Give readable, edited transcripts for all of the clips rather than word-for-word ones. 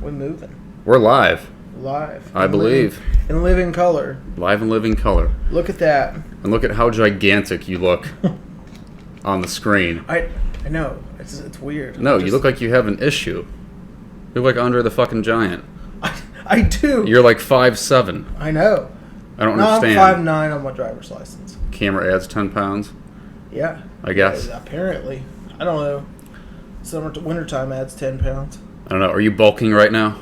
We're moving. We're live. Live. I believe. In living color. Live in living color. Look at that. And look at how gigantic you look on the screen. I know. It's weird. No, you look like you have an issue. You look like Andre the fucking Giant. I do. You're like 5'7". I know. I don't understand. I'm 5'9" on my driver's license. Camera adds 10 pounds. Yeah. I guess. Apparently. I don't know. Wintertime adds 10 pounds. I don't know. Are you bulking right now?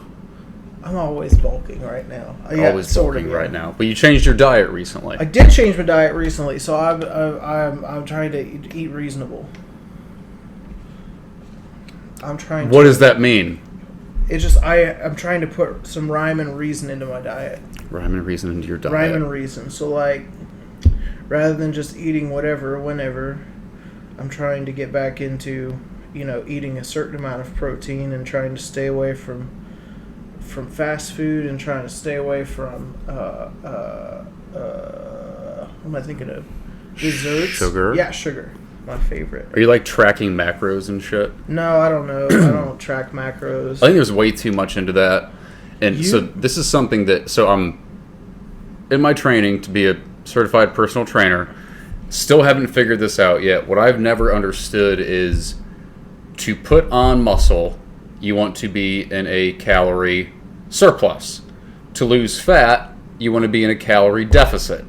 I'm always bulking right now. Always bulking right now. But you changed your diet recently. I did change my diet recently, so I'm trying to eat reasonable. What does that mean? It's just I'm trying to put some rhyme and reason into my diet. Rhyme and reason into your diet. Rhyme and reason. So like, rather than just eating whatever, whenever, I'm trying to get back into, eating a certain amount of protein and trying to stay away from fast food and trying to stay away from what am I thinking of? Desserts. Sugar? Yeah, sugar. My favorite. Are you like tracking macros and shit? No, I don't know. I don't track macros. I think there's way too much into that. And so this is something that, so I'm in my training to be a certified personal trainer. Still haven't figured this out yet. What I've never understood is to put on muscle, you want to be in a calorie surplus. To lose fat, you want to be in a calorie deficit.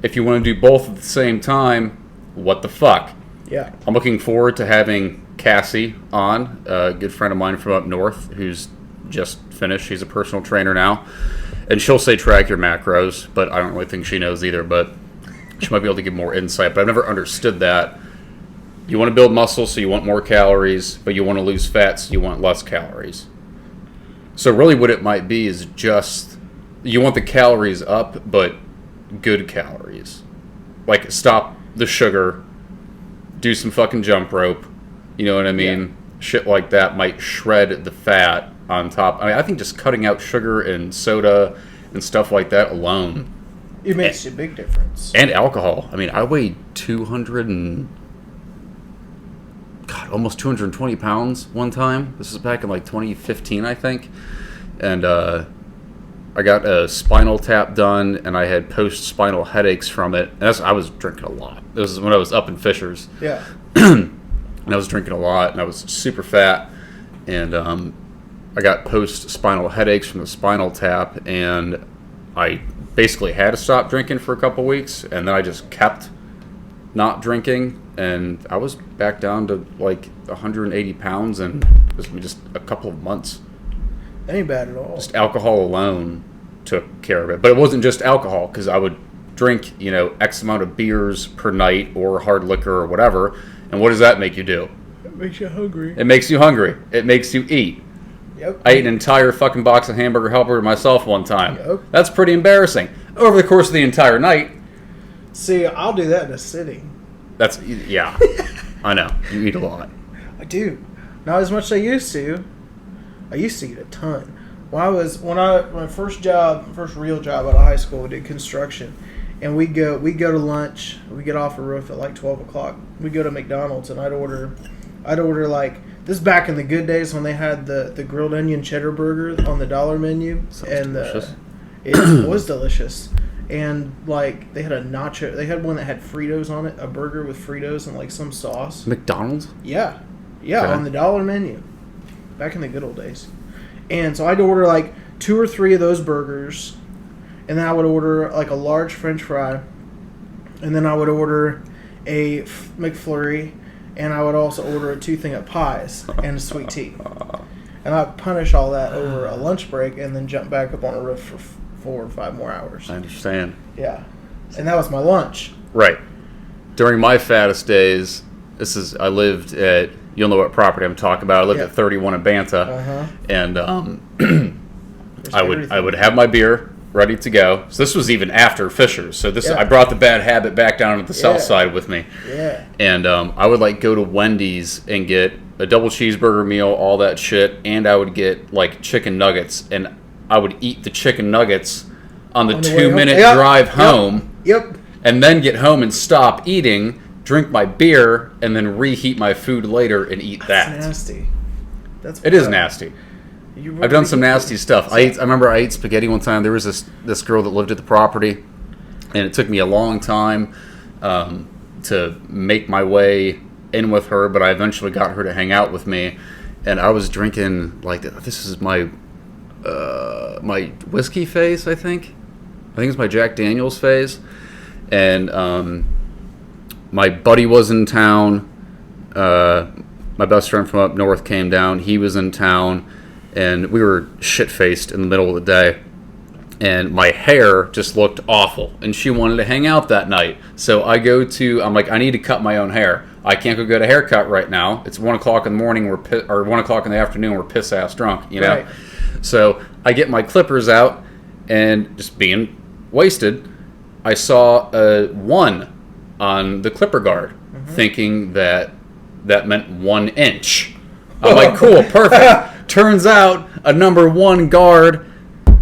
If you want to do both at the same time, what the fuck? Yeah. I'm looking forward to having Cassie on, a good friend of mine from up north who's just finished. She's a personal trainer now. And she'll say track your macros, but I don't really think she knows either. But she might be able to give more insight. But I've never understood that. You want to build muscle, so you want more calories, but you want to lose fat, so you want less calories. So really what it might be is just, you want the calories up, but good calories. Like, stop the sugar, do some fucking jump rope, you know what I mean? Yeah. Shit like that might shred the fat on top. I mean, I think just cutting out sugar and soda and stuff like that alone. It makes a big difference. And alcohol. I mean, I weighed almost 220 pounds one time. This was back in like 2015, I think. And I got a spinal tap done, and I had post-spinal headaches from it. And I was drinking a lot. This was when I was up in Fishers. Yeah. And I was drinking a lot, and I was super fat. And I got post-spinal headaches from the spinal tap, and I basically had to stop drinking for a couple weeks, and then I just kept not drinking, and I was back down to like 180 pounds in just a couple of months. That ain't bad at all. Just alcohol alone took care of it. But it wasn't just alcohol, because I would drink, X amount of beers per night or hard liquor or whatever. And what does that make you do? It makes you hungry. It makes you hungry. It makes you eat. Yep. I ate an entire fucking box of Hamburger Helper myself one time. Yep. That's pretty embarrassing. Over the course of the entire night. See, I'll do that in a sitting. Yeah. I know. You eat a lot. I do. Not as much as I used to. I used to eat a ton. My first real job out of high school, we did construction, and we go to lunch. We get off a roof at like 12 o'clock. We go to McDonald's, and I'd order like, this is back in the good days when they had the grilled onion cheddar burger on the dollar menu. Sounds delicious. It was delicious. And like, they had a nacho. They had one that had Fritos on it, a burger with Fritos and like some sauce. McDonald's? Yeah, okay. On the dollar menu. Back in the good old days. And so I'd order like 2 or 3 of those burgers, and then I would order like a large French fry, and then I would order a McFlurry, and I would also order 2 thing of pies and a sweet tea. And I'd punish all that over a lunch break and then jump back up on a roof for 4 or 5 more hours. I understand. Yeah. And that was my lunch. Right. During my fattest days, I lived at, you'll know what property I'm talking about. I lived at 31 in Banta, and I would have my beer ready to go. So this was even after Fishers. So I brought the bad habit back down to the south side with me. Yeah. And I would like go to Wendy's and get a double cheeseburger meal, all that shit, and I would get like chicken nuggets, and I would eat the chicken nuggets on the 2-minute drive home. Yep. And then get home and stop eating, drink my beer, and then reheat my food later and eat that. That's nasty. It is nasty. I've done some nasty stuff. I remember I ate spaghetti one time. There was this girl that lived at the property, and it took me a long time to make my way in with her, but I eventually got her to hang out with me, and I was drinking, like, this is my my whiskey phase, I think it's my Jack Daniels phase, and my buddy was in town, my best friend from up north came down, he was in town, and we were shit-faced in the middle of the day, and my hair just looked awful, and she wanted to hang out that night, so I'm like, I need to cut my own hair. I can't go get a haircut right now. It's 1 o'clock in the morning, or 1 o'clock in the afternoon, we're piss-ass drunk, you know? Right. So I get my clippers out, and just being wasted, I saw a 1 on the clipper guard, thinking that meant 1 inch. I'm like, cool, perfect. Turns out a number 1 guard,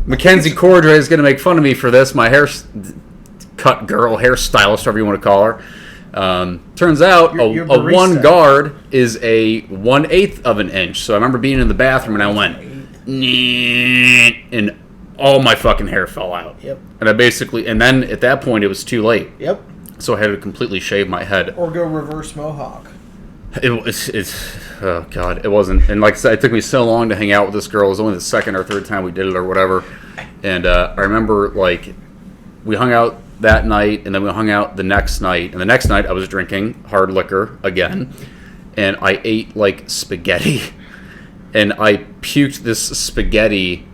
Mackenzie Cordray, is going to make fun of me for this, my haircut girl, hairstylist, whatever you want to call her. Turns out a 1 guard is a 1/8 of an inch. So I remember being in the bathroom and I went, and all my fucking hair fell out. Yep. And then at that point it was too late. Yep. So I had to completely shave my head. Or go reverse mohawk. Oh God, it wasn't. And like I said, it took me so long to hang out with this girl. It was only the second or third time we did it or whatever. And I remember, like, we hung out that night, and then we hung out the next night. And the next night I was drinking hard liquor again, and I ate, like, spaghetti. And I puked this spaghetti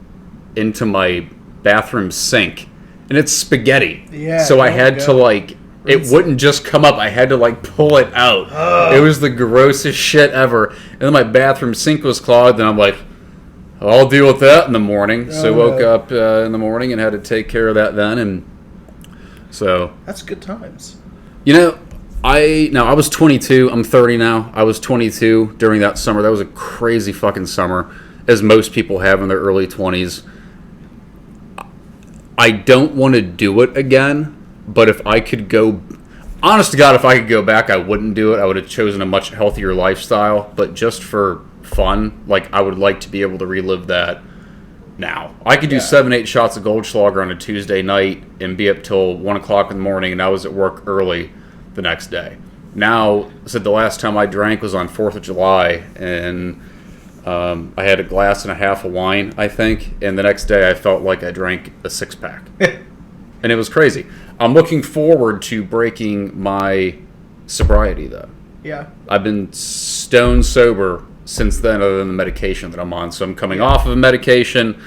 into my bathroom sink. And it's spaghetti. Yeah. So I had to, like, it wouldn't just come up. I had to, like, pull it out. Oh. It was the grossest shit ever. And then my bathroom sink was clogged, and I'm like, I'll deal with that in the morning. So I woke up in the morning and had to take care of that then. And so that's good times. You know, I was 22. I'm 30 now. I was 22 during that summer. That was a crazy fucking summer, as most people have in their early 20s. I don't want to do it again, but if I could go, honest to God, if I could go back, I wouldn't do it. I would have chosen a much healthier lifestyle, but just for fun, like, I would like to be able to relive that now. I could do 7-8 shots of Goldschlager on a Tuesday night and be up till 1 o'clock in the morning, and I was at work early the next day. Now, the last time I drank was on 4th of July, and I had a glass and a half of wine, I think, and the next day I felt like I drank a 6-pack. And it was crazy. I'm looking forward to breaking my sobriety, though. Yeah. I've been stone sober since then, other than the medication that I'm on. So I'm coming off of a medication,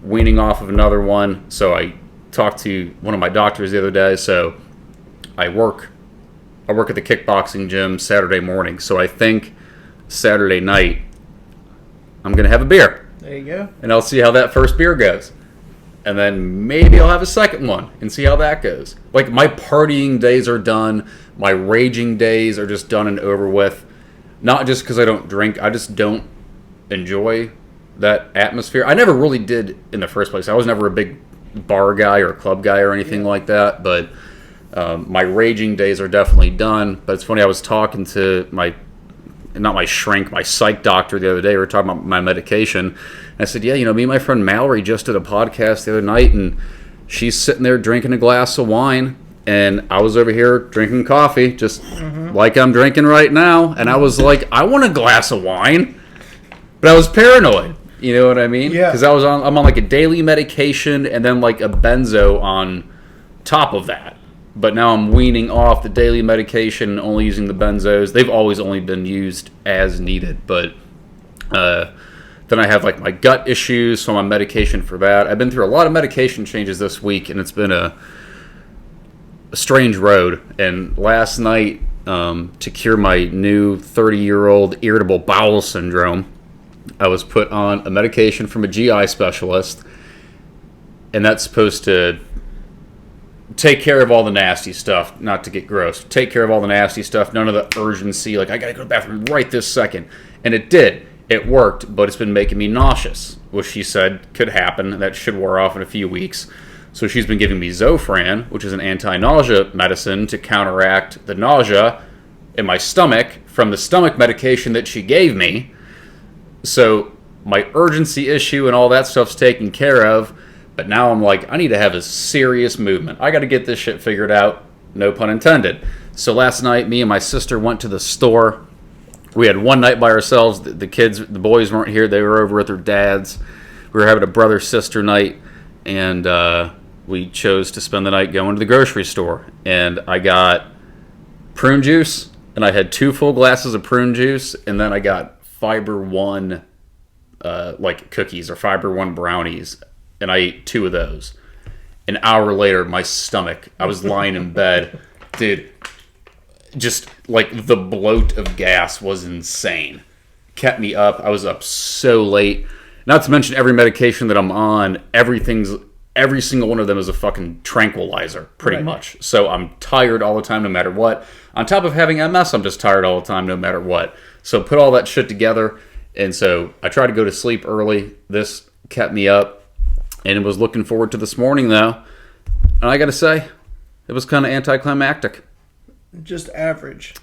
weaning off of another one. So I talked to one of my doctors the other day. So I work at the kickboxing gym Saturday morning. So I think Saturday night I'm going to have a beer. There you go. And I'll see how that first beer goes. And then maybe I'll have a second one and see how that goes. Like, my partying days are done. My raging days are just done and over with. Not just because I don't drink. I just don't enjoy that atmosphere. I never really did in the first place. I was never a big bar guy or club guy or anything like that. But my raging days are definitely done. But it's funny, I was talking to my psych doctor the other day. We were talking about my medication. And I said, yeah, me and my friend Mallory just did a podcast the other night, and she's sitting there drinking a glass of wine, and I was over here drinking coffee, just like I'm drinking right now. And I was like, I want a glass of wine. But I was paranoid. You know what I mean? Yeah. Because I'm on like a daily medication and then like a benzo on top of that. But now I'm weaning off the daily medication and only using the benzos. They've always only been used as needed. But then I have like my gut issues, so I'm on medication for that. I've been through a lot of medication changes this week, and it's been a strange road. And last night, to cure my new 30-year-old irritable bowel syndrome, I was put on a medication from a GI specialist, and that's supposed to take care of all the nasty stuff, not to get gross. Take care of all the nasty stuff, none of the urgency, like, I gotta go to the bathroom right this second. And it did. It worked, but it's been making me nauseous, which she said could happen, and that should wear off in a few weeks. So she's been giving me Zofran, which is an anti-nausea medicine to counteract the nausea in my stomach from the stomach medication that she gave me. So my urgency issue and all that stuff's taken care of. But now I'm like, I need to have a serious movement. I got to get this shit figured out. No pun intended. So last night, me and my sister went to the store. We had one night by ourselves. The kids, the boys weren't here. They were over at their dad's. We were having a brother-sister night. And we chose to spend the night going to the grocery store. And I got prune juice. And I had 2 full glasses of prune juice. And then I got Fiber One like cookies or Fiber One brownies. And I ate 2 of those. An hour later, my stomach, I was lying in bed. Dude, just like the bloat of gas was insane. Kept me up. I was up so late. Not to mention every medication that I'm on, every single one of them is a fucking tranquilizer, pretty much. So I'm tired all the time, no matter what. On top of having MS, I'm just tired all the time, no matter what. So put all that shit together. And so I tried to go to sleep early. This kept me up. And was looking forward to this morning, though. And I got to say, it was kind of anticlimactic. Just average.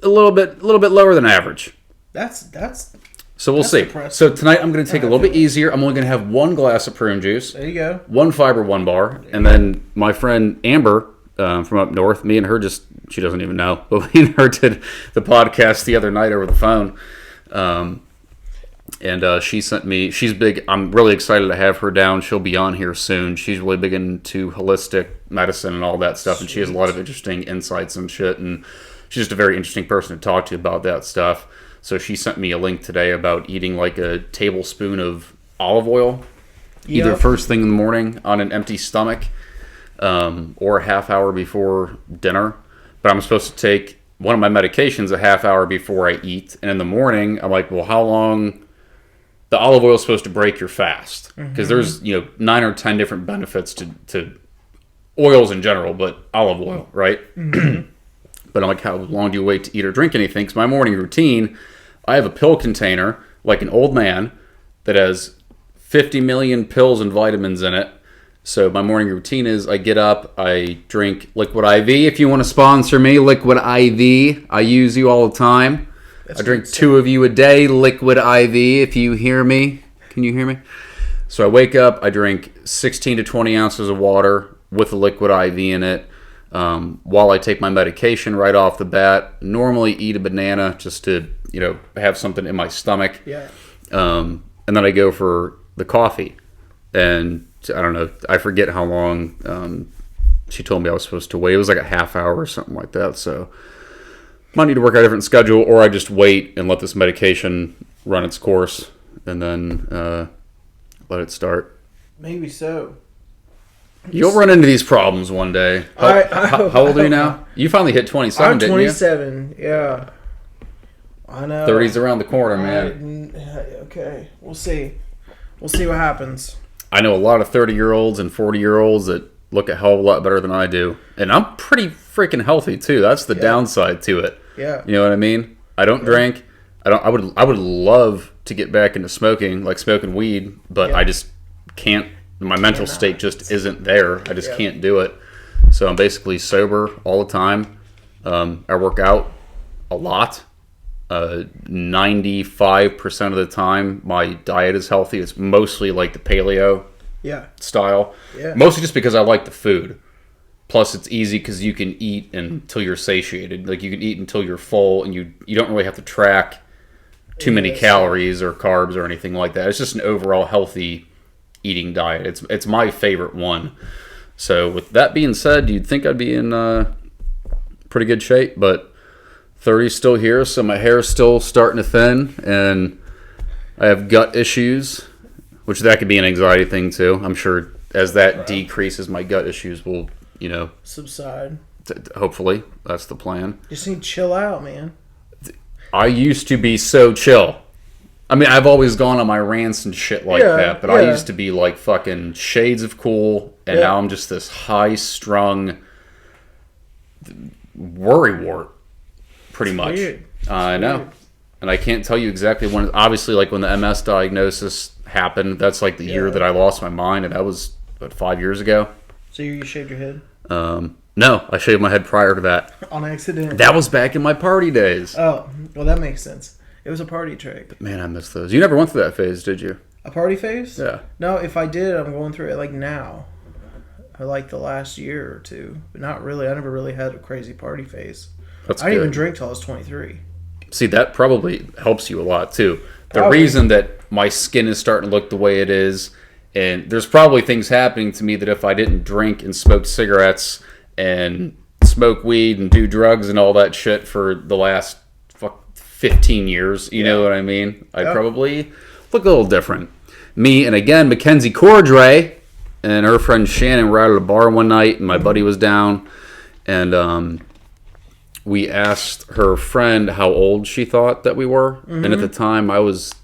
A little bit lower than average. That's. So we'll see. Depressing. So tonight I'm going to take it a little bit easier. I'm only going to have 1 glass of prune juice. There you go. 1 Fiber One bar. And then my friend Amber from up north, me and her she doesn't even know, but me and her did the podcast the other night over the phone. And she sent me, she's big, I'm really excited to have her down. She'll be on here soon. She's really big into holistic medicine and all that stuff. And she has a lot of interesting insights and shit. And she's just a very interesting person to talk to about that stuff. So she sent me a link today about eating like a tablespoon of olive oil, either first thing in the morning on an empty stomach or a half hour before dinner. But I'm supposed to take one of my medications a half hour before I eat. And in the morning, I'm like, well, how long... The olive oil is supposed to break your fast because there's 9 or 10 different benefits to oils in general, but olive oil, right? But I'm like, how long do you wait to eat or drink anything? Because my morning routine, I have a pill container like an old man that has 50 million pills and vitamins in it. So my morning routine is I get up, I drink Liquid IV. If you want to sponsor me, Liquid IV, I use you all the time. I drink 2 of you a day, Liquid IV, if you hear me. Can you hear me? So I wake up, I drink 16 to 20 ounces of water with a Liquid IV in it while I take my medication right off the bat. Normally eat a banana just to, have something in my stomach. Yeah. And then I go for the coffee. And I don't know, I forget how long she told me I was supposed to wait. It was like a half hour or something like that, so... Might need to work out a different schedule, or I just wait and let this medication run its course, and then let it start. Maybe so. You'll run into these problems one day. How old are you now? You finally hit 27, didn't you? I'm 27, yeah. I know. 30's around the corner, man. Okay, we'll see. We'll see what happens. I know a lot of 30-year-olds and 40-year-olds that look a hell of a lot better than I do. And I'm pretty freaking healthy, too. That's the downside to it. Yeah. You know what I mean? I don't drink. I would love to get back into smoking, like smoking weed, but I just can't. My mental state just isn't there. I just can't do it. So I'm basically sober all the time. I work out a lot. 95% of the time, my diet is healthy. It's mostly like the paleo style. Yeah. Mostly just because I like the food. Plus, it's easy because you can eat until you're satiated. Like, you can eat until you're full, and you don't really have to track too many calories or carbs or anything like that. It's just an overall healthy eating diet. It's my favorite one. So, with that being said, you'd think I'd be in pretty good shape, but 30's still here, so my hair's still starting to thin, and I have gut issues, which that could be an anxiety thing, too. I'm sure as that decreases, my gut issues will... subside. Hopefully, that's the plan. Just need to chill out, man. I used to be so chill. I mean, I've always gone on my rants and shit like that, but I used to be like fucking shades of cool, and now I'm just this high-strung worrywart, pretty much. I know. Weird. And I can't tell you exactly when. Obviously, like when the MS diagnosis happened, that's like the year that I lost my mind, and that was, 5 years ago? So you shaved your head? No, I shaved my head prior to that. On accident? That was back in my party days. Oh, well, that makes sense. It was a party trick. Man, I miss those. You never went through that phase, did you? A party phase? Yeah. No, if I did, I'm going through it like now. Or like the last year or two. But not really. I never really had a crazy party phase. That's I didn't good. even drink till I was 23. See, that probably helps you a lot, too. The Probably. reason that my skin is starting to look the way it is, and there's probably things happening to me that if I didn't drink and smoke cigarettes and smoke weed and do drugs and all that shit for the last 15 years, you know what I mean? I'd probably look a little different. Me, and again, Mackenzie Cordray and her friend Shannon were out at a bar one night, and my buddy was down, and we asked her friend how old she thought that we were, and at the time I was,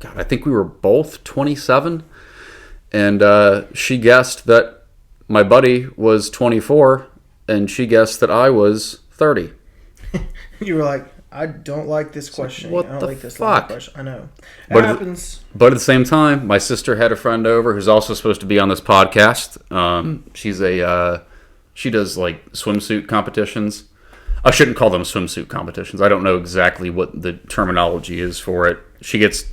I think we were both 27, and she guessed that my buddy was 24, and she guessed that I was 30. You were like, I don't like this question. What I don't the like this fuck? question. I know. It But happens. But at the same time, my sister had a friend over who's also supposed to be on this podcast. She does like swimsuit competitions. I shouldn't call them swimsuit competitions. I don't know exactly what the terminology is for it. She gets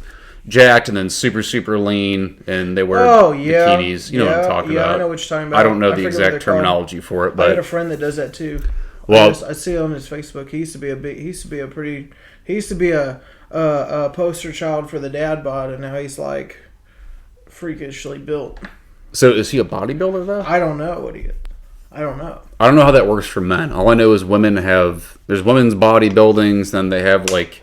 jacked and then super, super lean, and they wear bikinis. You know what I'm talking about. Yeah, I know what you're talking about. I don't know the forget what exact they're called. terminology for it, I had a but friend that does that too. Well- I see it on his Facebook. He used to be a poster child for the dad bod, and now he's like freakishly built. so is he a bodybuilder though? I don't know what he is. I don't know. I don't know how that works for men. All I know is there's women's bodybuildings, then they have like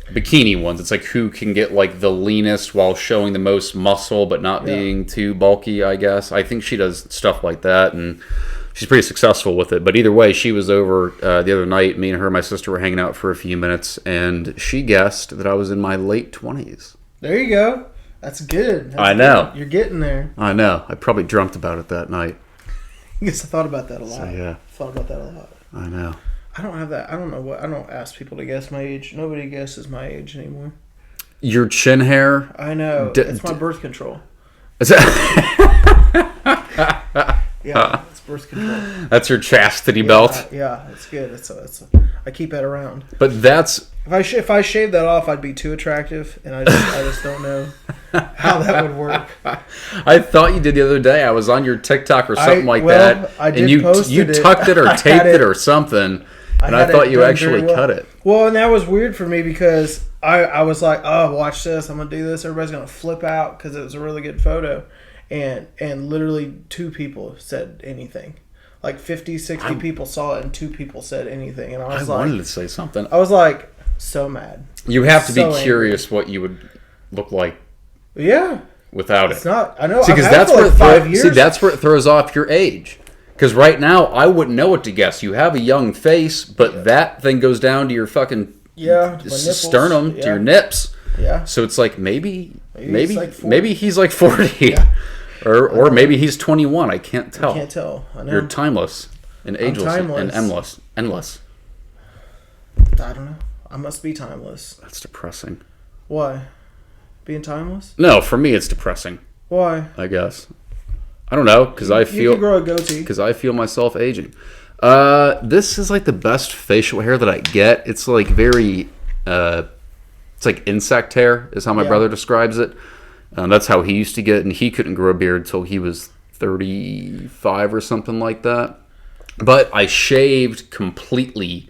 bikini ones. It's like who can get like the leanest while showing the most muscle but not being too bulky, I guess. I think she does stuff like that, and she's pretty successful with it. But either way, she was over the other night. Me and her and my sister were hanging out for a few minutes, and she guessed that I was in my late 20s. There you go. That's good. I know. You're getting there. I know. I probably dreamt about it that night. Yes, I thought about that a lot. So, yeah. Thought about that a lot. I know. I don't have that. I don't know what. I don't ask people to guess my age. Nobody guesses my age anymore. Your chin hair? I know. It's my birth control. Is that... Yeah, it's birth control. That's your chastity belt. Yeah, it's good. I keep that around. But that's... If I shave that off, I'd be too attractive, and I just don't know how that would work. I thought you did the other day. I was on your TikTok or something that, I did and you tucked it or taped it or something, and I thought you actually cut it. Well, and that was weird for me because I was like, oh, watch this. I'm going to do this. Everybody's going to flip out because it was a really good photo. And literally 2 people said anything. Like 50, 60 people saw it, and 2 people said anything. And I wanted to say something. I was like, so mad. You have to be So curious what you would look like Yeah. without It's it. not. I know. See, I've because had that's it for where like 5 years. that's where it throws off your age. Because right now, I wouldn't know what to guess. You have a young face, but that thing goes down to your fucking sternum, to your nips. Yeah. So it's like maybe he's like 40. maybe he's like 40. Yeah. Or maybe he's 21. I can't tell. I can't tell. I know. You're timeless and ageless and endless. I don't know. I must be timeless. That's depressing. Why? Being timeless? No, for me it's depressing. Why? I guess. I don't know because I You feel could grow a goatee. because I feel myself aging. This is like the best facial hair that I get. It's like very, it's like insect hair is how my brother describes it. That's how he used to get it, and he couldn't grow a beard until he was 35 or something like that. But I shaved completely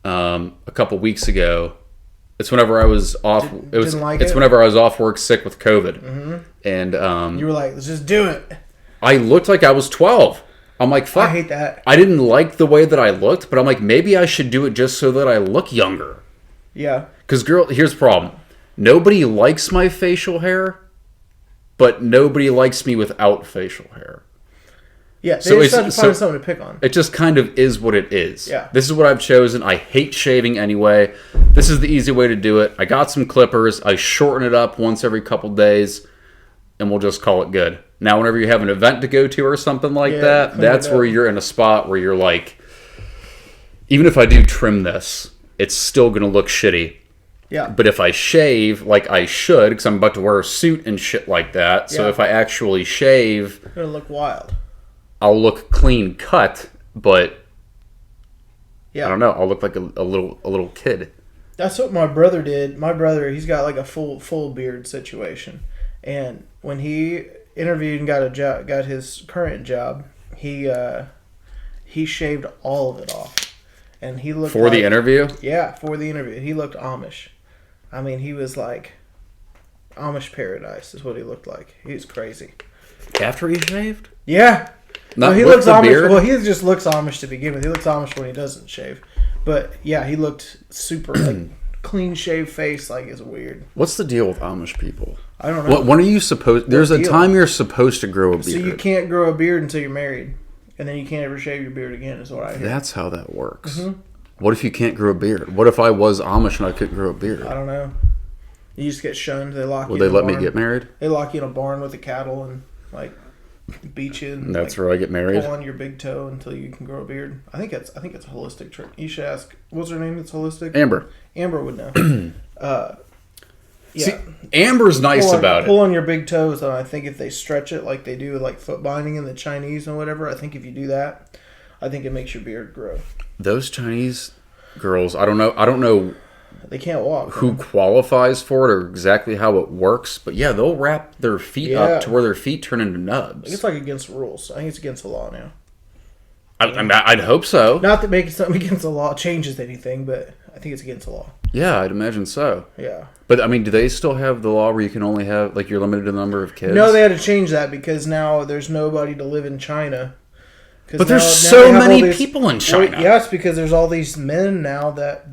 a couple weeks ago. It's whenever I was off. Whenever I was off work sick with COVID, and You were like, let's just do it. I looked like I was 12. I'm like, fuck. I hate that. I didn't like the way that I looked, but I'm like, maybe I should do it just so that I look younger. Yeah. Because, girl, here's the problem. Nobody likes my facial hair, but nobody likes me without facial hair. Yeah, they just have to find something to pick on. It just kind of is what it is. Yeah. This is what I've chosen. I hate shaving anyway. This is the easy way to do it. I got some clippers. I shorten it up once every couple days, and we'll just call it good. Now, whenever you have an event to go to or something like that, that's where you're in a spot where you're like, even if I do trim this, it's still going to look shitty. Yeah. But if I shave like I should, because I'm about to wear a suit and shit like that, so if I actually shave, It's going to look wild. I'll look clean cut, but Yeah. I don't know. I'll look like a little kid. That's what my brother did. My brother, he's got like a full beard situation, and when he interviewed and got his current job, he shaved all of it off, and he looked for the interview. Yeah, for the interview, he looked Amish. I mean, he was like Amish paradise is what he looked like. He was crazy. After he shaved? Yeah. Not he with looks the Amish. beard? Well, he just looks Amish to begin with. He looks Amish when he doesn't shave. But yeah, he looked super like clean shaved face. Like it's weird. What's the deal with Amish people? I don't know. When are you supposed? There's a deal? time you're supposed to grow a beard. So you can't grow a beard until you're married, and then you can't ever shave your beard again. Is what I hear. That's how that works. Mm-hmm. What if you can't grow a beard? What if I was Amish and I couldn't grow a beard? I don't know. You just get shunned. They lock you. Will they in a let me barn. get married? They lock you in a barn with the cattle and like beat you. And, That's like, where I get married. pull on your big toe until you can grow a beard. I think it's a holistic trick. You should ask. What's her name? That's holistic. Amber. Amber would know. Yeah. See, Amber's nice about pull it. on your big toes, and I think if they stretch it like they do with like foot binding in the Chinese and whatever, I think if you do that, I think it makes your beard grow. Those Chinese girls, I don't know They can't walk. who qualifies for it or exactly how it works, but yeah, they'll wrap their feet up to where their feet turn into nubs. It's like against the rules. I think it's against the law now. I'd hope so. Not that making something against the law changes anything, but I think it's against the law. Yeah, I'd imagine so. Yeah. But I mean, do they still have the law where you can only have like you're limited to the number of kids? No, they had to change that because now there's nobody to live in China. But there's so many people in China. Well, yes, because there's all these men now that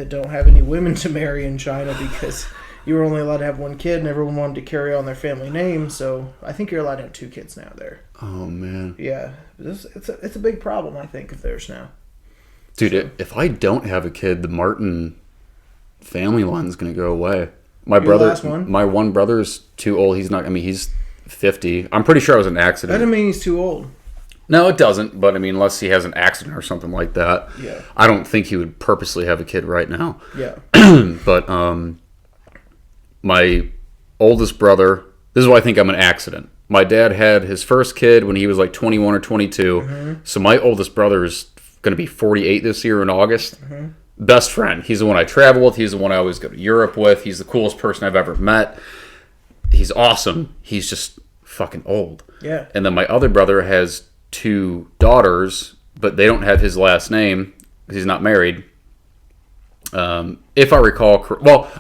don't have any women to marry in China because you were only allowed to have one kid and everyone wanted to carry on their family name. So I think you're allowed to have 2 kids now there. Oh man. Yeah, it's a big problem I think of theirs now. Dude, if I don't have a kid, the Martin family line's gonna go away. My You're the brother, last one? my one brother's too old. He's not. I mean, he's 50. I'm pretty sure it was an accident. That doesn't mean he's too old. No, it doesn't. But I mean, unless he has an accident or something like that, Yeah. I don't think he would purposely have a kid right now. Yeah. But my oldest brother. This is why I think I'm an accident. My dad had his first kid when he was like 21 or 22. Mm-hmm. So my oldest brother is going to be 48 this year in August. Mm-hmm. Best friend. He's the one I travel with. He's the one I always go to Europe with. He's the coolest person I've ever met. He's awesome. He's just fucking old. Yeah. And then my other brother has 2 daughters, but they don't have his last name because he's not married. If I recall,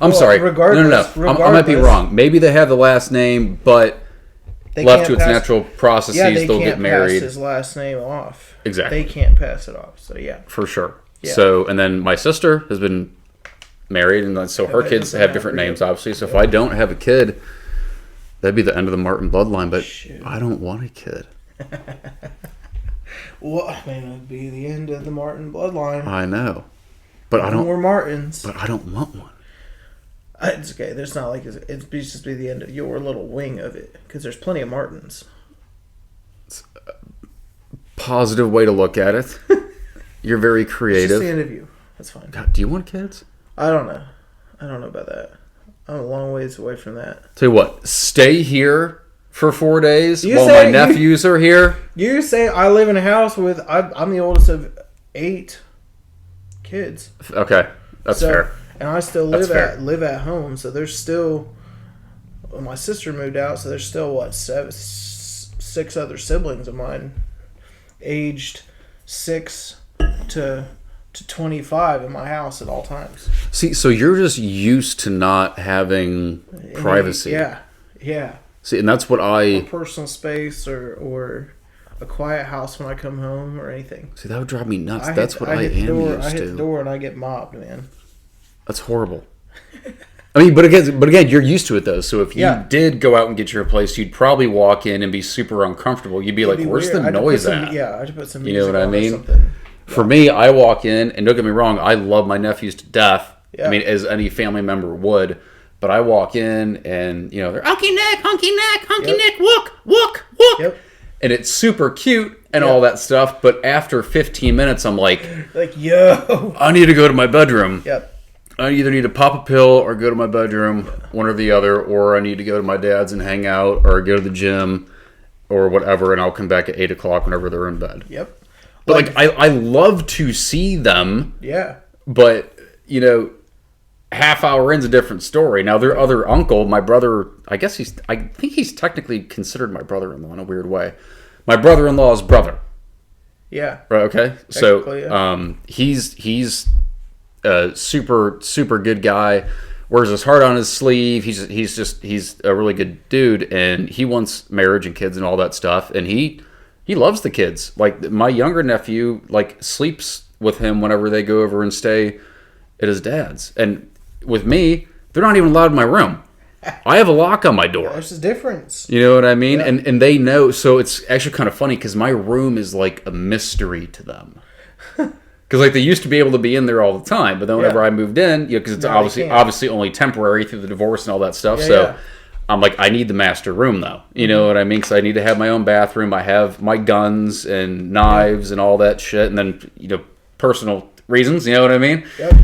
I'm sorry. regardless- No. I might be wrong. Maybe they have the last name, but They left can't to its pass- natural processes, Yeah, they they'll can't get married. pass his last name off. Exactly. They can't pass it off. So yeah. For sure. Yeah. So, and then my sister has been married, and then, so her that kids doesn't have matter. different names, obviously. So if I don't have a kid, that'd be the end of the Martin bloodline. But Shoot. I don't want a kid. Well, I mean, it'd be the end of the Martin bloodline. I know, but I No don't. more Martins. But I don't want one. It's okay. There's not like it'd just be the end of your little wing of it because there's plenty of Martins. Positive way to look at it. You're very It's just creative. the end of you. That's fine. God, do you want kids? I don't know. I don't know about that. I'm a long ways away from that. Tell you what, stay here for 4 days You while say- my nephews are here. You say I live in a house with I'm the oldest of 8 kids. Okay, that's So- fair. And I still That's live at home. So there's still. Well, my sister moved out, so there's still 6 other siblings of mine, aged 6 to 25 in my house at all times. See, so you're just used to not having privacy. Yeah. See, and that's what I... Personal space or a quiet house when I come home or anything. See, that would drive me nuts. That's what I am used I hit to. the door and I get mobbed, man. That's horrible. I mean, but again, you're used to it though. So if you did go out and get your place, you'd probably walk in and be super uncomfortable. You'd be like, "Where's the noise at?" Yeah, I had to put some You music know what I on or mean? something. For me, I walk in, and don't get me wrong, I love my nephews to death. Yeah. I mean, as any family member would. But I walk in, and you know, they're hunky neck, wook. Yep. And it's super cute and all that stuff. But after 15 minutes, I'm like, Yo. I need to go to my bedroom. Yep. I either need to pop a pill or go to my bedroom, one or the other, or I need to go to my dad's and hang out, or go to the gym, or whatever, and I'll come back at 8 o'clock whenever they're in bed. Yep. But like I love to see them. Yeah. But half hour in's a different story. Now their other uncle, my brother, I think he's technically considered my brother-in-law in a weird way. My brother-in-law's brother. Yeah. Right. Okay. So yeah. he's a super super good guy. Wears his heart on his sleeve. He's a really good dude, and he wants marriage and kids and all that stuff. And he loves the kids. Like my younger nephew, like sleeps with him whenever they go over and stay at his dad's. And with me, they're not even allowed in my room. I have a lock on my door. There's a difference. You know what I mean? Yeah. And they know. So it's actually kind of funny because my room is like a mystery to them. Because like they used to be able to be in there all the time, but then whenever I moved in, because it's obviously only temporary through the divorce and all that stuff. I'm like, I need the master room though. You know what I mean? Because I need to have my own bathroom. I have my guns and knives and all that shit, and then personal reasons. You know what I mean? Yep.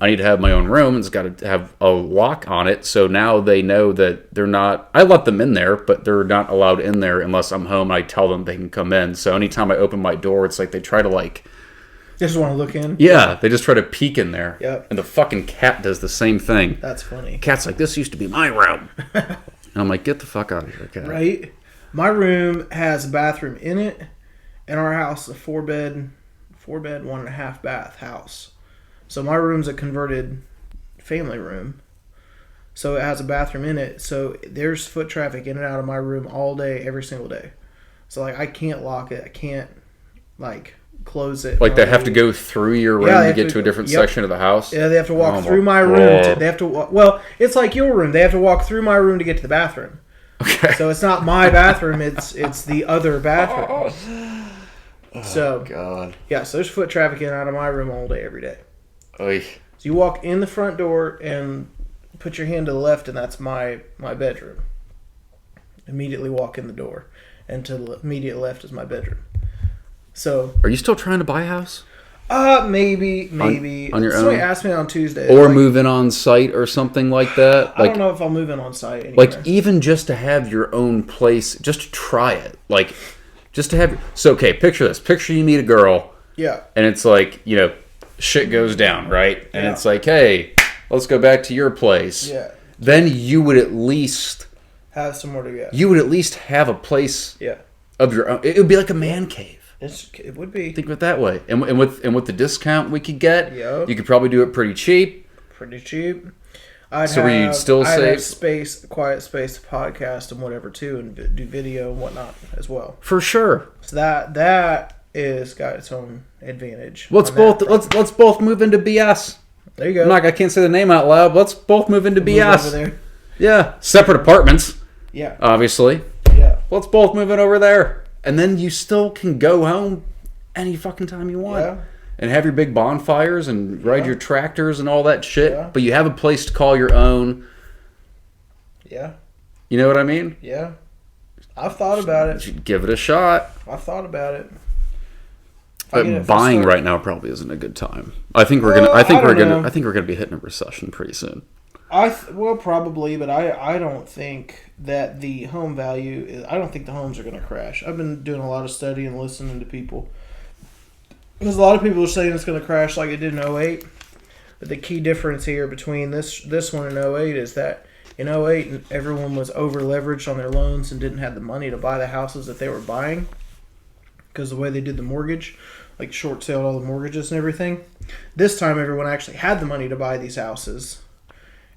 I need to have my own room, and it's got to have a lock on it. So now they know that they're not. I let them in there, but they're not allowed in there unless I'm home. I tell them they can come in. So anytime I open my door, it's like they try to like. Just want to look in? Yeah, they just try to peek in there. Yep. And the fucking cat does the same thing. That's funny. Cat's like, this used to be my room. And I'm like, get the fuck out of here, cat. Right? My room has a bathroom in it. In our house, a 4-bed, 1.5 bath house. So my room's a converted family room. So it has a bathroom in it. So there's foot traffic in and out of my room all day, every single day. So like I can't lock it. I can't like close it. Like they have to go through your room to get to a different section of the house? Yeah, they have to walk through my room. They have to well, it's like your room. They have to walk through my room to get to the bathroom. Okay. So it's not my bathroom, it's the other bathroom. So God. Yeah, so there's foot traffic in and out of my room all day, every day. Oy. So you walk in the front door and put your hand to the left, and that's my bedroom. Immediately walk in the door, and to the immediate left is my bedroom. So, are you still trying to buy a house? Maybe on your Somebody own? asked me on Tuesday, or move in on site or something like that. I Like, don't know if I'll move in on site anywhere. like even just to have your own place, just to try it. Like, just to have. So okay, picture this. Picture you meet a girl. Yeah. And it's like shit goes down, right? And it's like, hey, let's go back to your place. Yeah. Then you would at least have somewhere to go. You would at least have a place. Yeah. Of your own. It would be like a man cave. It would be. Think of it that way. And with the discount we could get, Yep. you could probably do it pretty cheap. Pretty cheap. You'd still I'd save have space, quiet space to podcast and whatever too, and do video and whatnot as well. For sure. So that is got its own advantage. Let's both move into BS. There you go. I can't say the name out loud. Let's both move into BS. Over there. Yeah, separate apartments. Yeah. Obviously. Yeah. Let's both move in over there, and then you still can go home any fucking time you want. Yeah. And have your big bonfires and ride your tractors and all that shit. Yeah. But you have a place to call your own. Yeah. You know what I mean? Yeah. I've thought about it. You should give it a shot. I've thought about it. But buying right now probably isn't a good time. I think we're gonna be hitting a recession pretty soon. Well, probably, but I don't think that the home value is. I don't think the homes are going to crash. I've been doing a lot of study and listening to people. Because a lot of people are saying it's going to crash like it did in '08. But the key difference here between this one and '08 is that in '08 everyone was over leveraged on their loans and didn't have the money to buy the houses that they were buying because the way they did the mortgage, like short sale all the mortgages and everything. This time everyone actually had the money to buy these houses.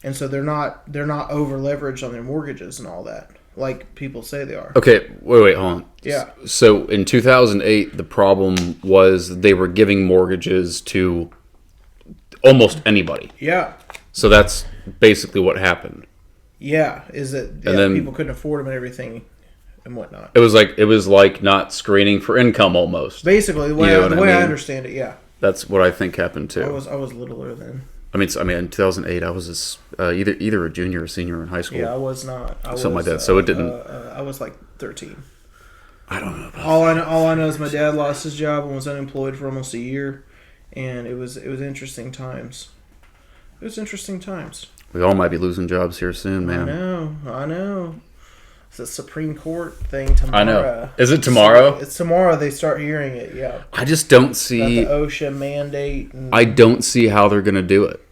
And so they're not over leveraged on their mortgages and all that, like people say they are. Okay, wait, hold on. Yeah. So in 2008, the problem was they were giving mortgages to almost anybody. Yeah. So that's basically what happened. Yeah, is that then people couldn't afford them and everything and whatnot. It was like not screening for income almost. Basically, the way I understand it, yeah. That's what I think happened too. I was littler then. I mean, in 2008, I was either a junior or senior in high school. Yeah, I was not. Something like that. So it didn't. I was like 13. I don't know. About All I know is my dad lost his job and was unemployed for almost a year, and it was interesting times. It was interesting times. We all might be losing jobs here soon, man. I know. It's a Supreme Court thing tomorrow. I know. Is it tomorrow? It's tomorrow they start hearing it, yeah. I just don't see... About the OSHA mandate. I don't see how they're going to do it.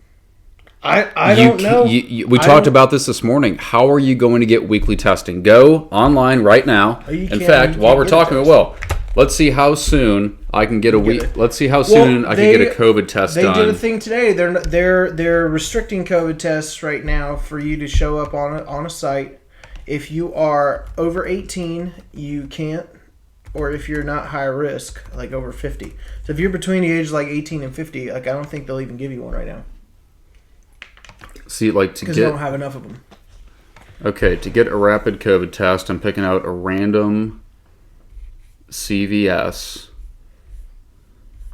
I don't know. We talked about this morning. How are you going to get weekly testing? Go online right now. In fact, while we're talking, let's see how soon I can get Let's see how soon I can get a COVID test done. They did a thing today. They're restricting COVID tests right now for you to show up on a site. If you are over 18, you can't, or if you're not high risk, like over 50. So if you're between the ages like 18 and 50, like I don't think they'll even give you one right now. See, like because they don't have enough of them. Okay, to get a rapid COVID test, I'm picking out a random CVS.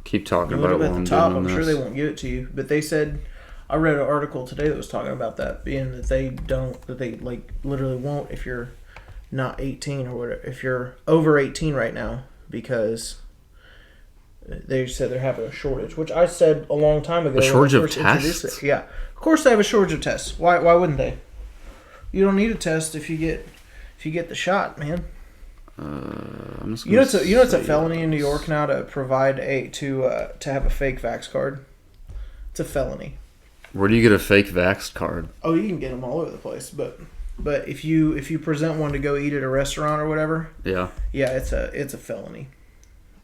Keep talking about it while I'm top. doing I'm this. sure they won't give it to you, but they said. I read an article today that was talking about that, being that they like literally won't if you're not 18 or whatever, if you're over 18 right now, because they said they're having a shortage, which I said a long time ago. A shortage of tests? Yeah, of course they have a shortage of tests. Why wouldn't they? You don't need a test if you get the shot, man. You know it's a felony in New York now to provide to have a fake vax card. It's a felony. Where do you get a fake vax card? Oh, you can get them all over the place, but if you present one to go eat at a restaurant or whatever, yeah, it's a felony.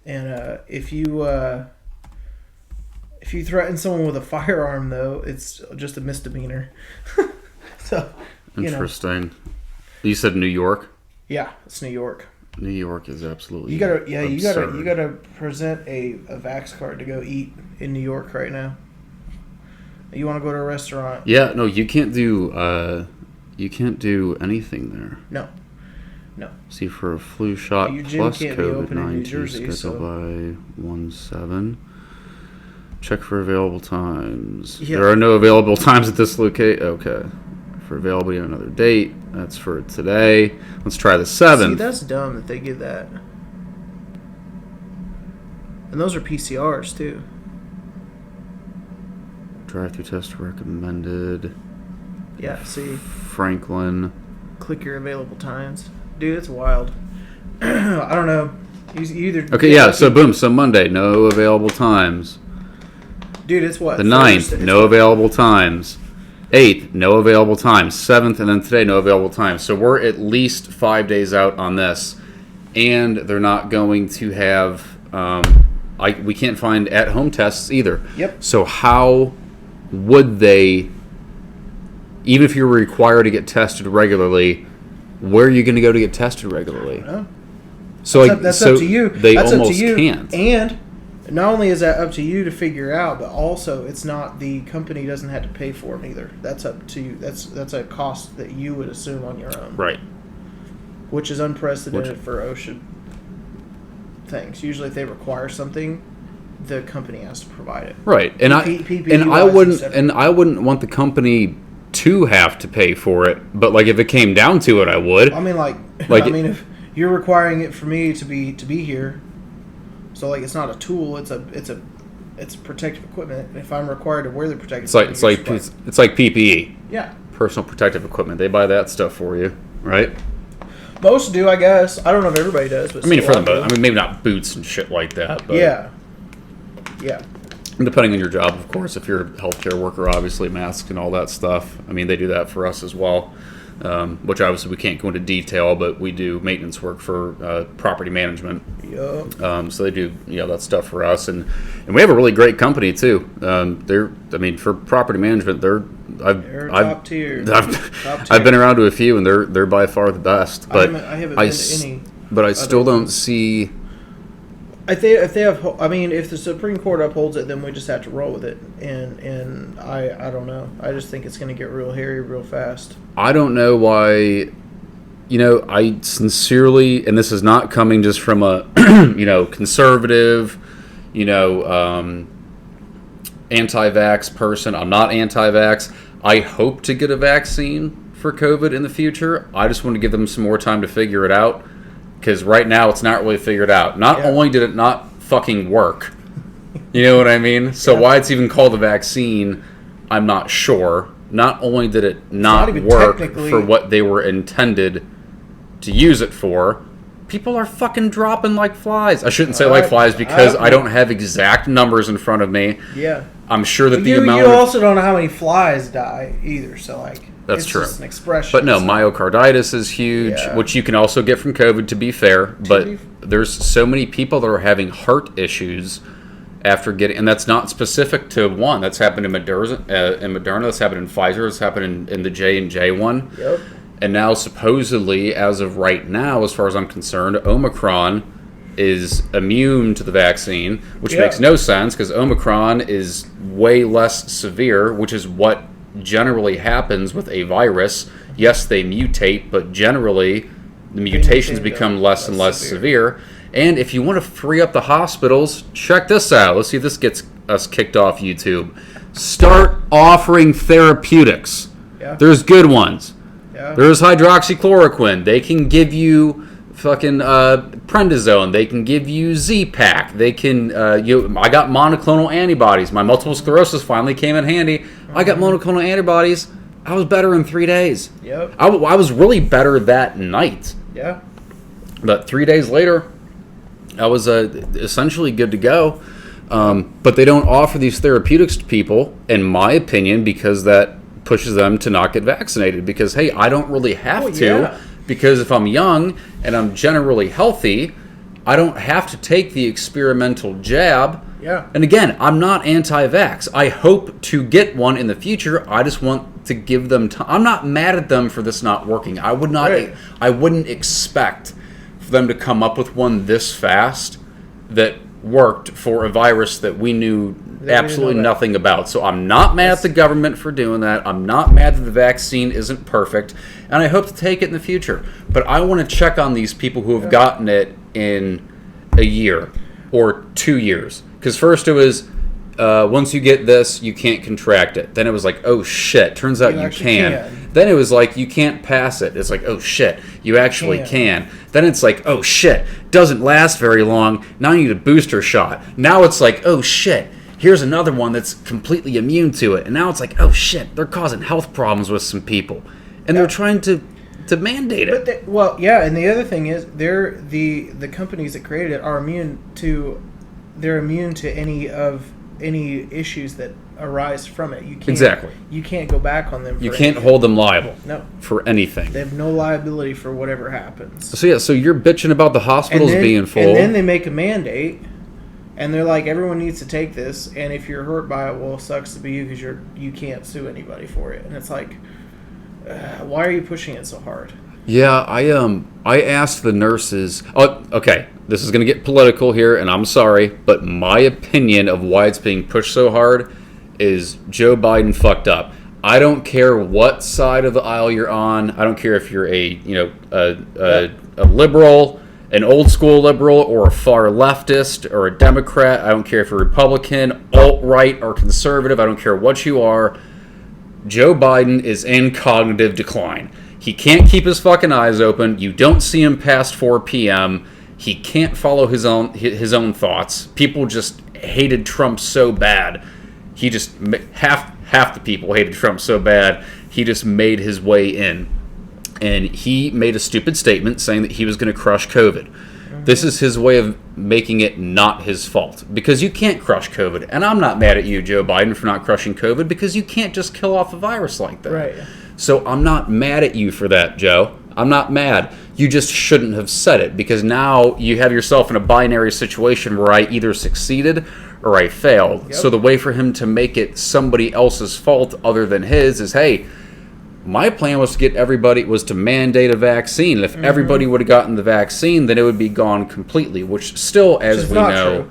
And if you threaten someone with a firearm, though, it's just a misdemeanor. So interesting. You said New York? Yeah, it's New York. New York is absolutely you gotta present a vax card to go eat in New York right now. You want to go to a restaurant? Yeah, no, you can't do anything there. No. See, for a flu shot plus COVID-19 scheduled by 1/7. Check for available times. Yeah. There are no available times at this location. Okay. For availability on another date. That's for today. Let's try the 7th. See, that's dumb that they give that. And those are PCRs, too. Drive-through test recommended. Yeah, see. Franklin. Click your available times. Dude, it's wild. I don't know. You either. Okay, yeah, so boom. So Monday, no available times. Dude, it's what? The 9th, no available times. 8th, no available times. 7th, and then today, no available times. So we're at least 5 days out on this. And they're not going to have... we can't find at-home tests either. Yep. So how would they... Even if you're required to get tested regularly, where are you going to go to get tested regularly? I don't know. So that's up to you. They that's almost up to you. can't. And not only is that up to you to figure out, but also it's not, the company doesn't have to pay for them either. That's up to you. That's a cost that you would assume on your own. Right. Which is unprecedented for OSHA things. Usually if they require something, the company has to provide it. Right. And I wouldn't want the company to have to pay for it, but like if it came down to it, I would. I mean, if you're requiring it for me to be here, so like it's not a tool, it's protective equipment. If I'm required to wear the protective equipment, it's like PPE. Yeah. Personal protective equipment. They buy that stuff for you, right? Most do, I guess. I don't know if everybody does, but I mean, for them, maybe not boots and shit like that, but yeah. And depending on your job, of course, if you're a healthcare worker, obviously masks and all that stuff. I mean, they do that for us as well, which obviously we can't go into detail, but we do maintenance work for property management. Yep. So they do that stuff for us, and we have a really great company too. For property management, they're top tier. I've been around to a few, and they're by far the best. But I haven't been to any. But I still don't see. If the Supreme Court upholds it, then we just have to roll with it. And I don't know. I just think it's going to get real hairy real fast. I don't know why. I sincerely, and this is not coming just from a, conservative, anti-vax person. I'm not anti-vax. I hope to get a vaccine for COVID in the future. I just want to give them some more time to figure it out. Because right now it's not really figured out. Not only did it not fucking work, you know what I mean? So why it's even called a vaccine, I'm not sure. Not only did it not work for what they were intended to use it for, people are fucking dropping like flies. I shouldn't say All like right. flies because I don't have exact numbers in front of me. Yeah. I'm sure that the You amount of... also don't know how many flies die either, so like... That's it's true. just an expression. But no, so- myocarditis is huge, Yeah. which you can also get from COVID, to be fair. But there's so many people that are having heart issues after getting... And that's not specific to one. That's happened in Moderna, that's happened in Pfizer, that's happened in the J&J one. Yep. And now, supposedly, as of right now, as far as I'm concerned, Omicron is immune to the vaccine, which makes no sense because Omicron is way less severe, which is what generally happens with a virus. Yes, they mutate, but generally the mutations become less and less severe. And if you want to free up the hospitals, check this out. Let's see if this gets us kicked off YouTube. Start offering therapeutics. Yeah. There's good ones. Yeah. There's hydroxychloroquine. They can give you fucking prednisone. They can give you Z-Pak. They can. I got monoclonal antibodies. My multiple sclerosis finally came in handy. I got monoclonal antibodies. I was better in 3 days. Yep. I was really better that night. Yeah. But 3 days later, I was essentially good to go. But they don't offer these therapeutics to people, in my opinion, because that pushes them to not get vaccinated. Because, hey, I don't really have to. Yeah. Because if I'm young and I'm generally healthy, I don't have to take the experimental jab. Yeah. And again, I'm not anti-vax. I hope to get one in the future. I just want to give them time. I'm not mad at them for this not working. I would not. Right. I wouldn't expect for them to come up with one this fast that worked for a virus that we knew absolutely nothing about. So I'm not mad at the government for doing that. I'm not mad that the vaccine isn't perfect, and I hope to take it in the future. But I want to check on these people who have gotten it in a year or 2 years. Because first it was, once you get this, you can't contract it. Then it was like, oh shit, turns out you can. Then it was like, you can't pass it. It's like, oh shit, you actually can. Then it's like, oh shit, doesn't last very long. Now you need a booster shot. Now it's like, oh shit, here's another one that's completely immune to it. And now it's like, oh shit, they're causing health problems with some people. And they're trying to mandate it. But and the other thing is, they're the companies that created it are immune to any issues that arise from it. You can't You can't go back on them. You can't hold them liable. No. For anything. They have no liability for whatever happens. So yeah, so you're bitching about the hospitals being full. And then they make a mandate, and they're like, everyone needs to take this, and if you're hurt by it, well, it sucks to be you because you can't sue anybody for it. And it's like, why are you pushing it so hard? Yeah, I asked the nurses. Oh, okay. This is going to get political here, and I'm sorry, but my opinion of why it's being pushed so hard is Joe Biden fucked up. I don't care what side of the aisle you're on. I don't care if you're a liberal, an old school liberal, or a far leftist, or a Democrat. I don't care if you're Republican, alt-right, or conservative. I don't care what you are. Joe Biden is in cognitive decline. He can't keep his fucking eyes open. You don't see him past 4 p.m. He can't follow his own thoughts. People just hated Trump so bad. He just half the people hated Trump so bad. He just made his way in, and he made a stupid statement saying that he was going to crush COVID. This is his way of making it not his fault, because you can't crush COVID. And I'm not mad at you, Joe Biden, for not crushing COVID, because you can't just kill off a virus like that. Right. So I'm not mad at you for that, Joe. I'm not mad. You just shouldn't have said it, because now you have yourself in a binary situation where I either succeeded or I failed. Yep. So the way for him to make it somebody else's fault other than his is, hey, my plan was to mandate a vaccine. If everybody would have gotten the vaccine, then it would be gone completely, which still, as we know,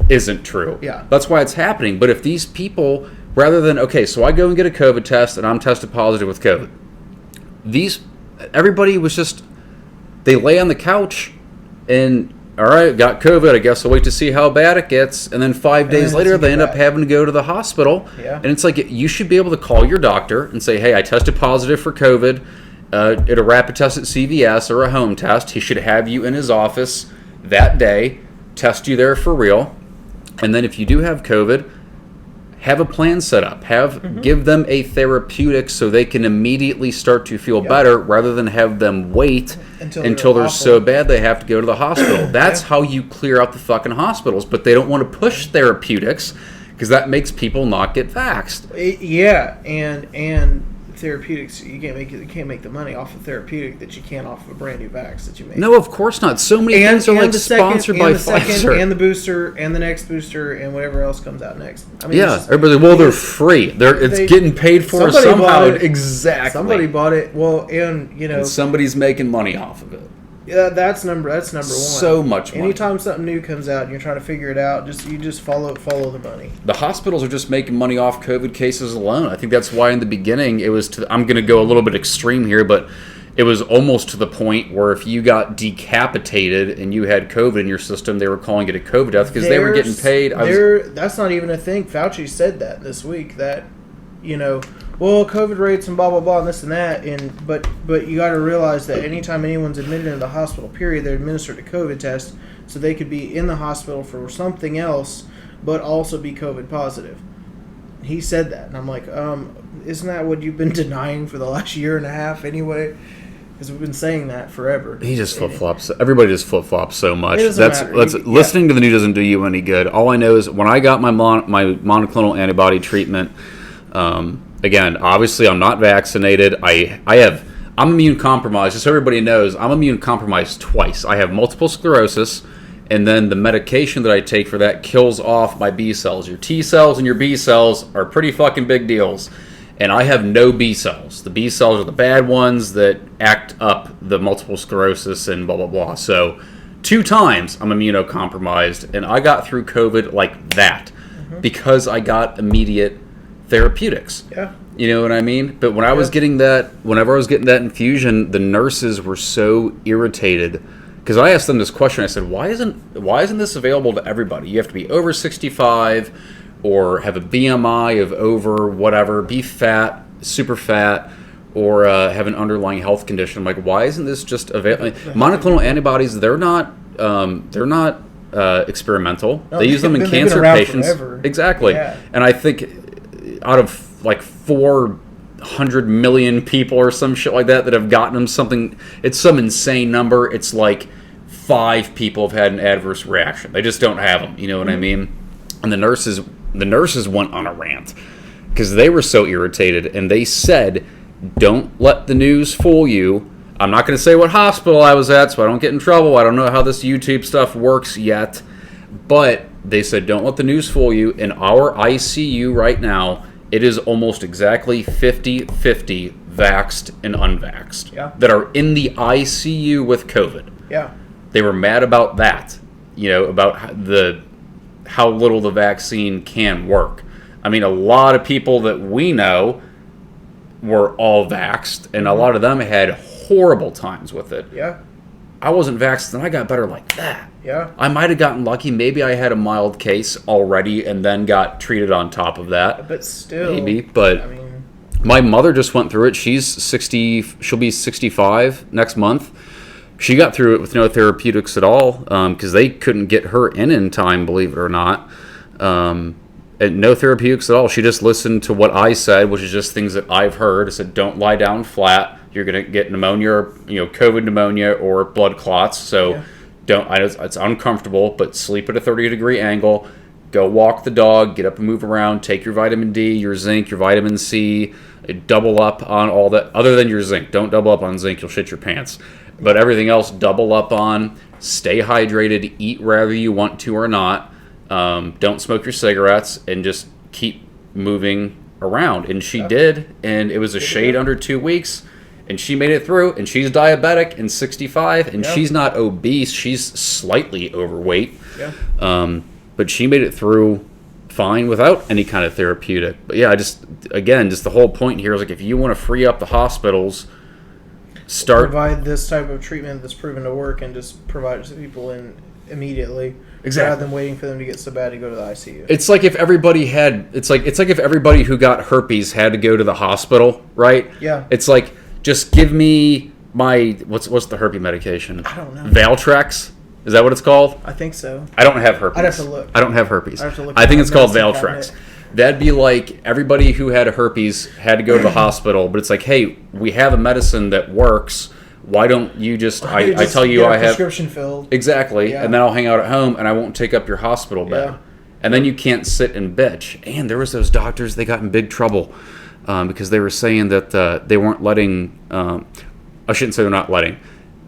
isn't true. Yeah. That's why it's happening. But if these people, rather than, okay, so I go and get a COVID test and I'm tested positive with COVID, everybody was just, they lay on the couch and, all right, got COVID, I guess I'll wait to see how bad it gets. And then 5 days later, they end up having to go to the hospital. Yeah. And it's like, you should be able to call your doctor and say, hey, I tested positive for COVID at a rapid test at CVS or a home test. He should have you in his office that day, test you there for real. And then if you do have COVID, have a plan set up. Give them a therapeutic so they can immediately start to feel better, rather than have them wait until they're so bad they have to go to the hospital. That's how you clear out the fucking hospitals. But they don't want to push therapeutics because that makes people not get vaxxed. And therapeutics, you can't make the money off of therapeutic that you can off of a brand new vax that you make. No, of course not. So many things are like sponsored by Pfizer, and the booster, and the next booster, and whatever else comes out next. I mean, everybody's they're free. It's getting paid for somehow. Exactly. Somebody bought it. Well, and somebody's making money off of it. Yeah, that's number one. So much money. Anytime something new comes out and you're trying to figure it out, you just follow the money. The hospitals are just making money off COVID cases alone. I think that's why in the beginning it was I'm going to go a little bit extreme here, but it was almost to the point where if you got decapitated and you had COVID in your system, they were calling it a COVID death because they were getting paid. That's not even a thing. Fauci said that this week that, well, COVID rates and blah blah blah and this and that, but you got to realize that anytime anyone's admitted into the hospital, period, they're administered a COVID test, so they could be in the hospital for something else, but also be COVID positive. He said that, and I'm like, isn't that what you've been denying for the last year and a half anyway? Because we've been saying that forever. He just flip flops. Everybody just flip flops so much. Matter. Listening to the news doesn't do you any good. All I know is when I got my monoclonal antibody treatment. Again, obviously, I'm not vaccinated. I'm immune compromised. Just so everybody knows, I'm immune compromised twice. I have multiple sclerosis, and then the medication that I take for that kills off my B cells. Your T cells and your B cells are pretty fucking big deals, and I have no B cells. The B cells are the bad ones that act up the multiple sclerosis and blah, blah, blah. So 2 times I'm immunocompromised, and I got through COVID like that because I got immediate therapeutics. Yeah. You know what I mean? But when I was getting that, whenever I was getting that infusion, the nurses were so irritated because I asked them this question. I said, why isn't this available to everybody? You have to be over 65 or have a BMI of over whatever, be fat, super fat, or have an underlying health condition. I'm like, why isn't this just available? Monoclonal antibodies, they're not experimental. No, they use them in cancer patients. Forever. Exactly. Yeah. And I think out of like 400 million people or some shit like that have gotten them something, it's some insane number. It's like 5 people have had an adverse reaction. They just don't have them. You know what I mean? And the nurses went on a rant because they were so irritated, and they said, don't let the news fool you. I'm not going to say what hospital I was at so I don't get in trouble. I don't know how this YouTube stuff works yet. But they said, don't let the news fool you. In our ICU right now, it is almost exactly 50-50 vaxxed and unvaxxed that are in the ICU with COVID. Yeah. They were mad about that, about how little the vaccine can work. I mean, a lot of people that we know were all vaxxed, and a lot of them had horrible times with it. Yeah. I wasn't vaxxed, and I got better like that. Yeah. I might have gotten lucky. Maybe I had a mild case already and then got treated on top of that. But still. Maybe. But I mean, my mother just went through it. She's 60. She'll be 65 next month. She got through it with no therapeutics at all because they couldn't get her in time, believe it or not. And no therapeutics at all. She just listened to what I said, which is just things that I've heard. I said, don't lie down flat. You're going to get pneumonia, or, COVID pneumonia or blood clots. So it's uncomfortable, but sleep at a 30-degree angle. Go walk the dog, get up and move around, take your vitamin D, your zinc, your vitamin C, double up on all that. Other than your zinc. Don't double up on zinc. You'll shit your pants. But everything else, double up on. Stay hydrated. Eat wherever you want to or not. Don't smoke your cigarettes, and just keep moving around. And she did, and it was a shade under 2 weeks. And she made it through, and she's diabetic and 65, and she's not obese. She's slightly overweight. Yeah. But she made it through fine without any kind of therapeutic. But yeah, just the whole point here is like if you want to free up the hospitals, provide this type of treatment that's proven to work and just provide it to people immediately. Exactly. Rather than waiting for them to get so bad to go to the ICU. It's like if everybody if everybody who got herpes had to go to the hospital, right? Yeah. It's like, just give me my what's the herpes medication? I don't know. Valtrex? Is that what it's called? I think so. I don't have herpes. I'd have to look. I don't have herpes. I have to look. I think it's called Valtrex. That'd be like everybody who had herpes had to go to the hospital, but it's like, hey, we have a medicine that works. Why don't you just? I tell you, I have prescription filled. Exactly, and then I'll hang out at home and I won't take up your hospital bed. Yeah. And then you can't sit and bitch. And there was those doctors, they got in big trouble because they were saying that they weren't letting. I shouldn't say they're not letting.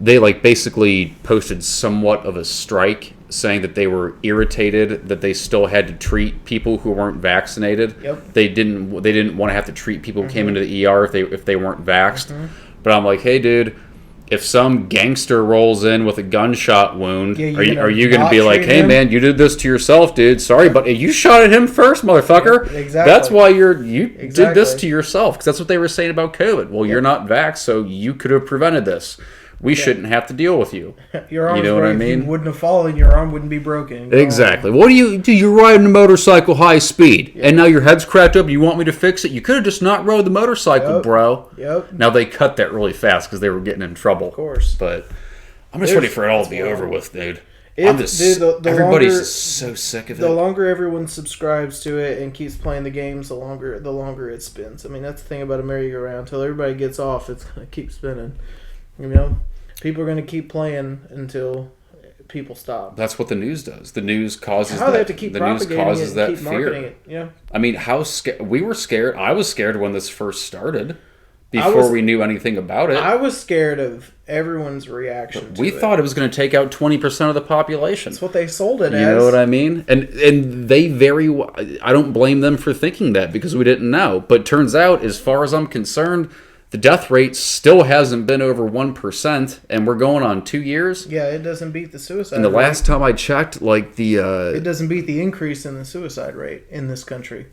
They like basically posted somewhat of a strike, saying that they were irritated that they still had to treat people who weren't vaccinated. Yep. They didn't want to have to treat people who came into the ER if they weren't vaxxed. But I'm like, hey, dude, if some gangster rolls in with a gunshot wound, are you going to be like, hey, man, you did this to yourself, dude? Sorry, but you shot at him first, motherfucker. Yeah, exactly. That's why you did this to yourself, because that's what they were saying about COVID. Well, you're not vaxxed, so you could have prevented this. We shouldn't have to deal with you. Your arm's you know what I mean? If you wouldn't have fallen, your arm wouldn't be broken. Exactly. What do? You're riding a motorcycle high speed, and now your head's cracked up. You want me to fix it? You could have just not rode the motorcycle, bro. Yep. Now they cut that really fast because they were getting in trouble. Of course. But I'm just ready for it all to be over with, dude. Everybody's just so sick of it. The longer everyone subscribes to it and keeps playing the games, the longer it spins. I mean, that's the thing about a merry-go-round. Until everybody gets off, it's going to keep spinning. You know? People are going to keep playing until people stop. That's what the news does. The news causes They have to keep propagating causes it that and keep fear. marketing it. Yeah. I mean, we were scared. I was scared when this first started. Before we knew anything about it. I was scared of everyone's reaction to we thought it was going to take out 20% of the population. That's what they sold it as. You know what I mean? And they I don't blame them for thinking that because we didn't know. But turns out, as far as I'm concerned, the death rate still hasn't been over 1%, and we're going on 2 years. Yeah, it doesn't beat the suicide rate. And the rate. last time I checked, like it doesn't beat the increase in the suicide rate in this country.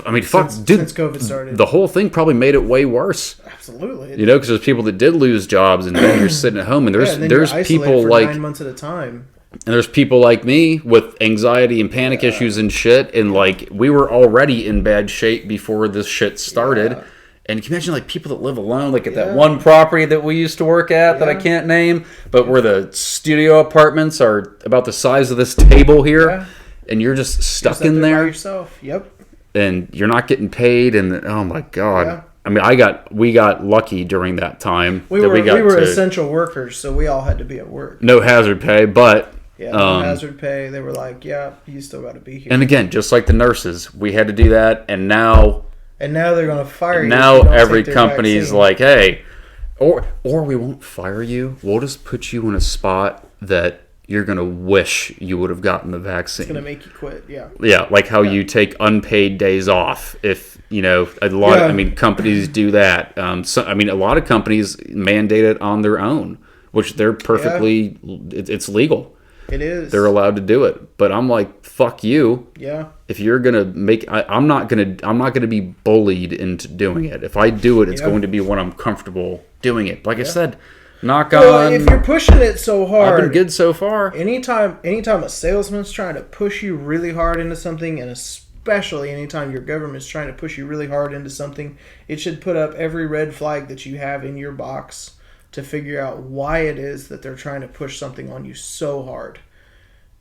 I mean, since COVID started. The whole thing probably made it way worse. Absolutely. You know, because there's people that did lose jobs, and then you're sitting at home, and there's people for like 9 months at a time. And there's people like me with anxiety and panic issues and shit, and like we were already in bad shape before this shit started. Yeah. And can you imagine like people that live alone, like at that one property that we used to work at that I can't name, but where the studio apartments are about the size of this table here, and you're just stuck in there by yourself. Yep. And you're not getting paid, and oh my god. Yeah. I mean, we got lucky during that time. We were essential workers, so we all had to be at work. No hazard pay, but no hazard pay. They were like, yeah, you still got to be here. And again, just like the nurses, we had to do that, and now they're going to fire you. Now every company's like, hey, or we won't fire you. We'll just put you in a spot that you're going to wish you would have gotten the vaccine. It's going to make you quit, yeah. Yeah, like how you take unpaid days off. If, a lot of, companies do that. A lot of companies mandate it on their own, which they're perfectly, it's legal. It is. They're allowed to do it. But I'm like, fuck you. Yeah. If you're gonna I'm not gonna be bullied into doing it. If I do it, it's going to be when I'm comfortable doing it. Like I said, knock on. If you're pushing it so hard, I've been good so far. Anytime a salesman's trying to push you really hard into something, and especially anytime your government's trying to push you really hard into something, it should put up every red flag that you have in your box to figure out why it is that they're trying to push something on you so hard.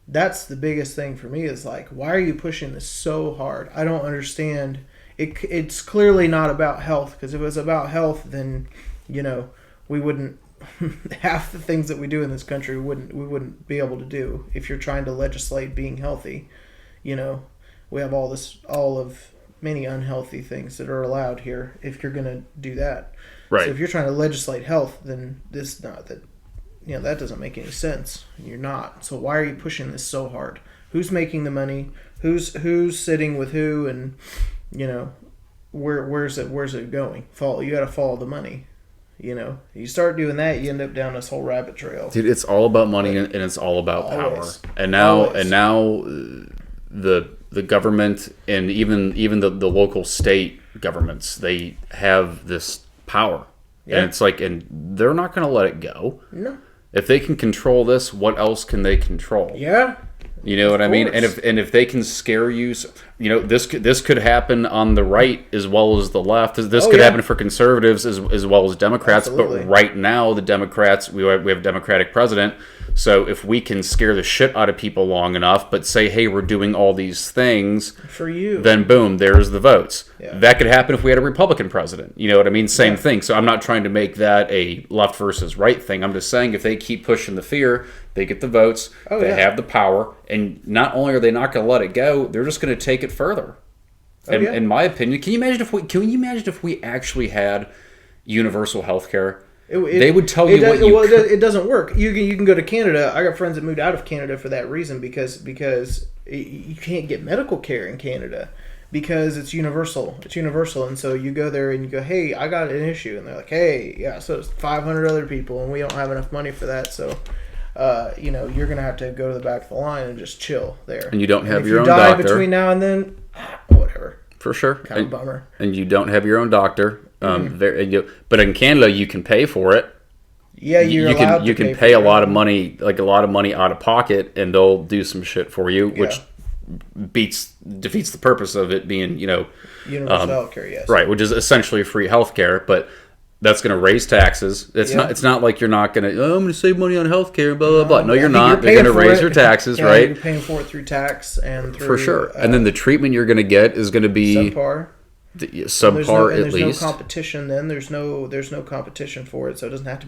That's the biggest thing for me is like, why are you pushing this so hard? I don't understand. It's clearly not about health, because if it was about health, then, we wouldn't, half the things that we do in this country we wouldn't be able to do if you're trying to legislate being healthy. We have all of many unhealthy things that are allowed here if you're going to do that. Right. So if you're trying to legislate health, then that doesn't make any sense. You're not. So why are you pushing this so hard? Who's making the money? Who's sitting with who? And where's it going? You got to follow the money. You start doing that, you end up down this whole rabbit trail. Dude, it's all about money and it's all about power. And now the government and even the local state governments, they have this power. Yeah. And it's like, and they're not going to let it go. No. If they can control this, what else can they control? Yeah. You know what I mean? And if they can scare you, this could happen on the right as well as the left. This could happen for conservatives as well as Democrats. Absolutely. But right now, the Democrats, we have a Democratic president, So if we can scare the shit out of people long enough, but say, hey, we're doing all these things for you, then boom, there's the votes. Yeah. That could happen if we had a Republican president. You know what I mean? Same thing. So I'm not trying to make that a left versus right thing. I'm just saying if they keep pushing the fear, they get the votes, they have the power, and not only are they not going to let it go, they're just going to take it further. In my opinion, can you imagine if we actually had universal health care? They would tell you what you... Well, it doesn't work. You can go to Canada. I got friends that moved out of Canada for that reason because you can't get medical care in Canada because it's universal. It's universal, and so you go there and you go, hey, I got an issue. And they're like, hey, yeah, so it's 500 other people, and we don't have enough money for that, so... you're going to have to go to the back of the line and just chill there. And you don't have your own doctor. If you die between now and then, whatever. For sure. Kind of bummer. And you don't have your own doctor. But in Canada, you can pay for it. Yeah, you can pay a lot of money, like a lot of money out of pocket, and they'll do some shit for you, which defeats the purpose of it being, universal healthcare, yes. Right, which is essentially free healthcare, but that's going to raise taxes. It's not like you're not going to, I'm going to save money on healthcare, blah, blah, blah. No, you're not. They're going to raise your taxes, right? You're paying for it through tax and through... For sure. And then the treatment you're going to get is going to be... Subpar. Subpar, at least. There's no competition then. There's no competition for it, so it doesn't have to be